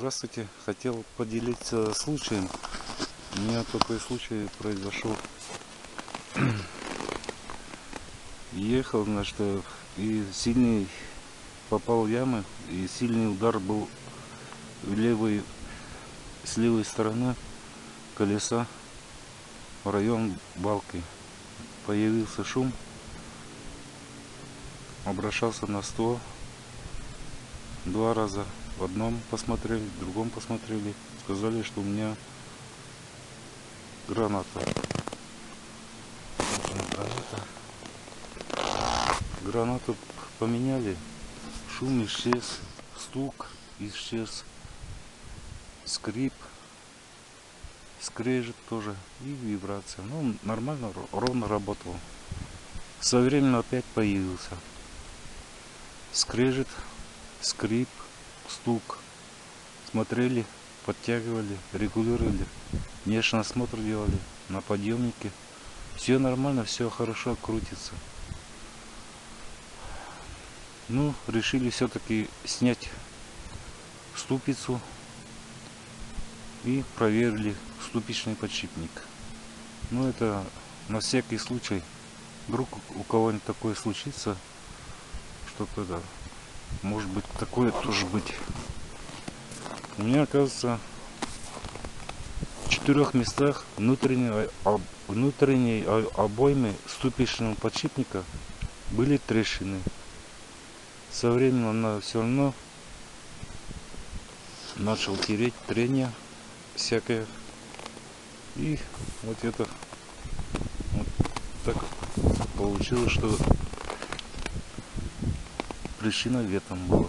Здравствуйте, хотел поделиться случаем. У меня такой случай произошел. Ехал, значит, и сильный попал в ямы, и сильный удар был с левой стороны колеса в район балки. Появился шум, обращался на 100 2 раза. В одном посмотрели, в другом посмотрели. Сказали, что у меня граната. Гранату поменяли. Шум исчез, стук исчез, скрип, скрежет тоже и вибрация. Ну, нормально, ровно работал. Со временем опять появился. Скрежет, скрип, стук. Смотрели, подтягивали, регулировали. Внешний осмотр делали на подъемнике. Все нормально, все хорошо крутится. Ну, решили все-таки снять ступицу и проверили ступичный подшипник. Ну, это на всякий случай. Вдруг у кого-нибудь такое случится, что-то да, может быть такое тоже быть. У меня, оказывается, в 4 местах внутренней обоймы ступичного подшипника были трещины. Со временем она все равно начал тереть, трение всякое. И вот это вот так получилось, что причина в этом была.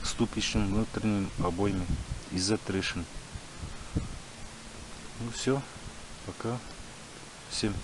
В ступичном внутреннем обойме из-за трещин. Ну все, пока. Всем.